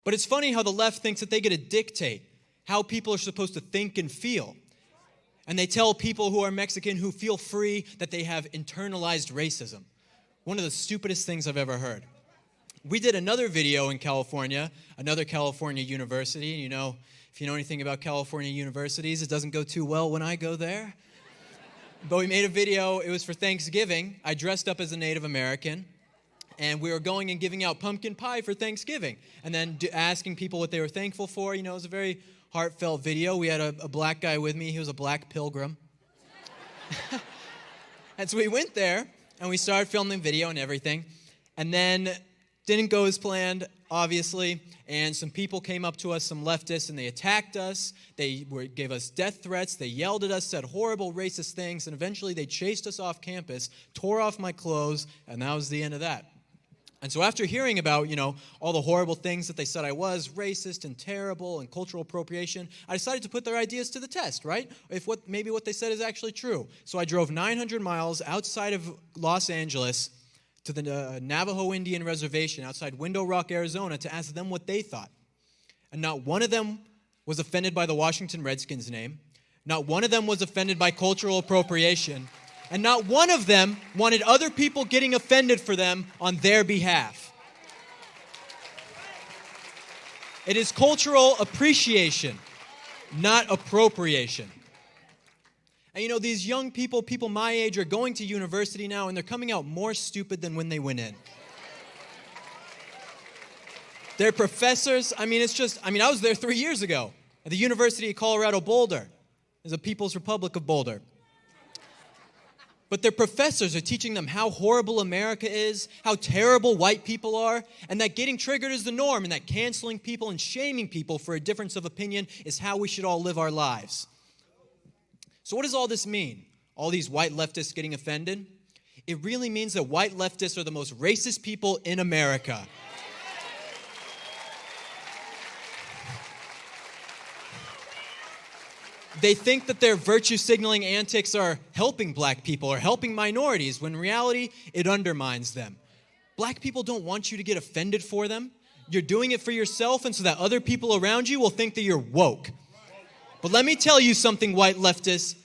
But it's funny how the left thinks that they get to dictate how people are supposed to think and feel. And they tell people who are Mexican who feel free that they have internalized racism. One of the stupidest things I've ever heard. We did another video in California, another California university. And if you know anything about California universities, it doesn't go too well when I go there. But we made a video, it was for Thanksgiving. I dressed up as a Native American. And we were going and giving out pumpkin pie for Thanksgiving. And then asking people what they were thankful for. It was a very heartfelt video. We had a black guy with me. He was a black pilgrim. And so we went there, and we started filming video and everything. And then didn't go as planned, obviously. And some people came up to us, some leftists, and they attacked us. They gave us death threats. They yelled at us, said horrible racist things. And eventually they chased us off campus, tore off my clothes, and that was the end of that. And so after hearing about, all the horrible things that they said I was, racist and terrible and cultural appropriation, I decided to put their ideas to the test, right? Maybe what they said is actually true. So I drove 900 miles outside of Los Angeles to the Navajo Indian Reservation outside Window Rock, Arizona, to ask them what they thought. And not one of them was offended by the Washington Redskins name. Not one of them was offended by cultural appropriation. And not one of them wanted other people getting offended for them on their behalf. It is cultural appreciation, not appropriation. And these young people my age, are going to university now, and they're coming out more stupid than when they went in. Their professors, I was there 3 years ago at the University of Colorado Boulder. There's a People's Republic of Boulder. But their professors are teaching them how horrible America is, how terrible white people are, and that getting triggered is the norm, and that canceling people and shaming people for a difference of opinion is how we should all live our lives. So what does all this mean? All these white leftists getting offended? It really means that white leftists are the most racist people in America. They think that their virtue signaling antics are helping black people or helping minorities, when in reality, it undermines them. Black people don't want you to get offended for them. You're doing it for yourself and so that other people around you will think that you're woke. But let me tell you something, white leftists.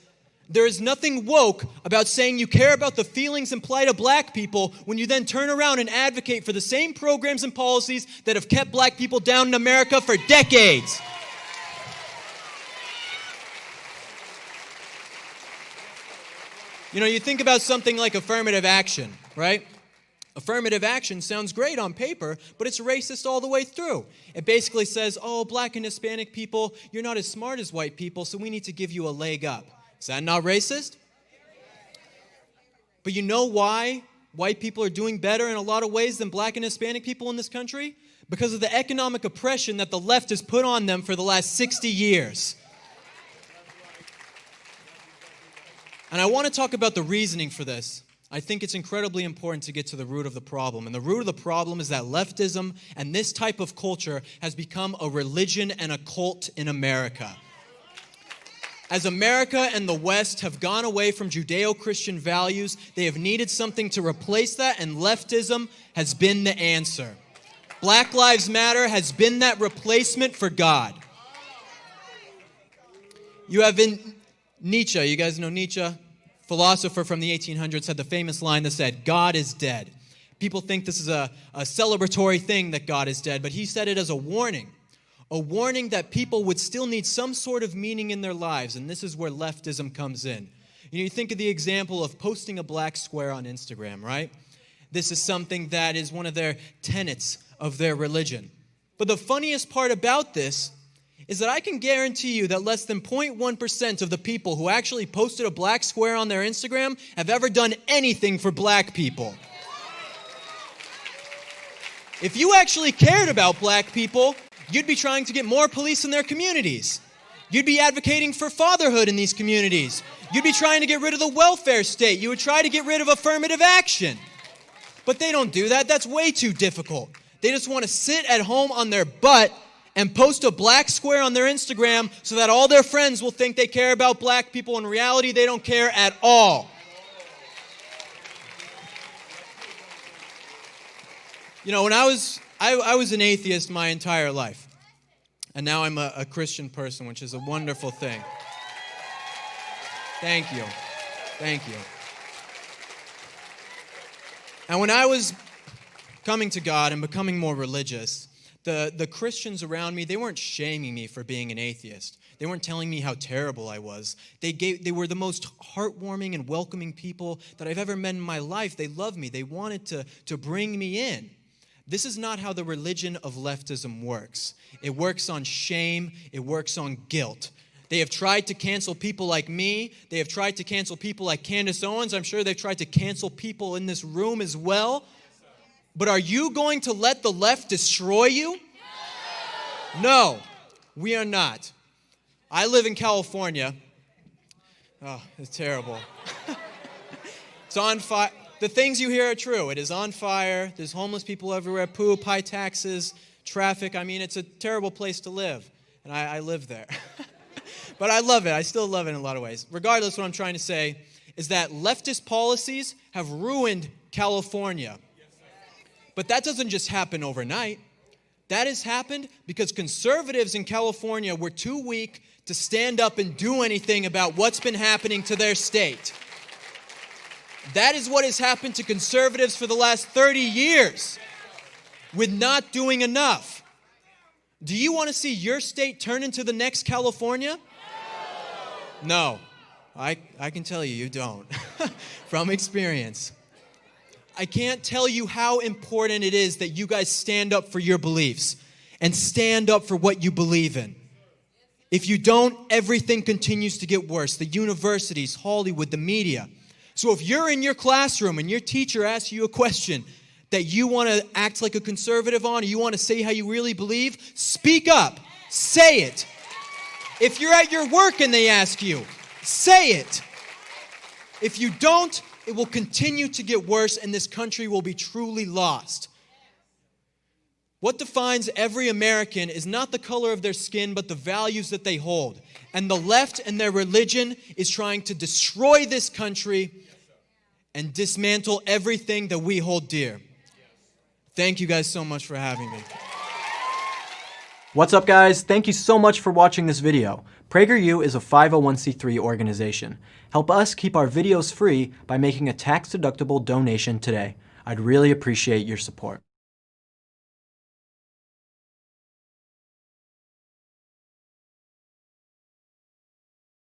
There is nothing woke about saying you care about the feelings and plight of black people when you then turn around and advocate for the same programs and policies that have kept black people down in America for decades. You think about something like affirmative action, right? Affirmative action sounds great on paper, but it's racist all the way through. It basically says, black and Hispanic people, you're not as smart as white people, so we need to give you a leg up. Is that not racist? But you know why white people are doing better in a lot of ways than black and Hispanic people in this country? Because of the economic oppression that the left has put on them for the last 60 years. And I want to talk about the reasoning for this. I think it's incredibly important to get to the root of the problem. And the root of the problem is that leftism and this type of culture has become a religion and a cult in America. As America and the West have gone away from Judeo-Christian values, they have needed something to replace that, and leftism has been the answer. Black Lives Matter has been that replacement for God. You have Nietzsche, you guys know Nietzsche? Philosopher from the 1800s had the famous line that said, God is dead. People think this is a celebratory thing that God is dead, but he said it as a warning that people would still need some sort of meaning in their lives, and this is where leftism comes in. You think of the example of posting a black square on Instagram, right? This is something that is one of their tenets of their religion. But the funniest part about this is that I can guarantee you that less than 0.1% of the people who actually posted a black square on their Instagram have ever done anything for black people. If you actually cared about black people, you'd be trying to get more police in their communities. You'd be advocating for fatherhood in these communities. You'd be trying to get rid of the welfare state. You would try to get rid of affirmative action. But they don't do that. That's way too difficult. They just want to sit at home on their butt and post a black square on their Instagram so that all their friends will think they care about black people. In reality, they don't care at all. When I was I was an atheist my entire life. And now I'm a Christian person, which is a wonderful thing. Thank you. Thank you. And when I was coming to God and becoming more religious, the Christians around me, they weren't shaming me for being an atheist. They weren't telling me how terrible I was. They were the most heartwarming and welcoming people that I've ever met in my life. They loved me. They wanted to bring me in. This is not how the religion of leftism works. It works on shame. It works on guilt. They have tried to cancel people like me. They have tried to cancel people like Candace Owens. I'm sure they've tried to cancel people in this room as well. But are you going to let the left destroy you? No, we are not. I live in California. Oh, it's terrible. It's on fire. The things you hear are true. It is on fire. There's homeless people everywhere, poop, high taxes, traffic. I mean, it's a terrible place to live. And I live there. But I love it. I still love it in a lot of ways. Regardless, what I'm trying to say is that leftist policies have ruined California. But that doesn't just happen overnight. That has happened because conservatives in California were too weak to stand up and do anything about what's been happening to their state. That is what has happened to conservatives for the last 30 years with not doing enough. Do you want to see your state turn into the next California? No. I can tell you, you don't. From experience. I can't tell you how important it is that you guys stand up for your beliefs and stand up for what you believe in. If you don't, everything continues to get worse. The universities, Hollywood, the media. So if you're in your classroom and your teacher asks you a question that you want to act like a conservative on, or you want to say how you really believe, speak up. Say it. If you're at your work and they ask you, say it. If you don't, it will continue to get worse and this country will be truly lost. What defines every American is not the color of their skin, but the values that they hold. And the left and their religion is trying to destroy this country and dismantle everything that we hold dear. Thank you guys so much for having me. What's up, guys? Thank you so much for watching this video. PRAGERU is a 501c3 organization. Help us keep our videos free by making a tax-deductible donation today. I'd really appreciate your support.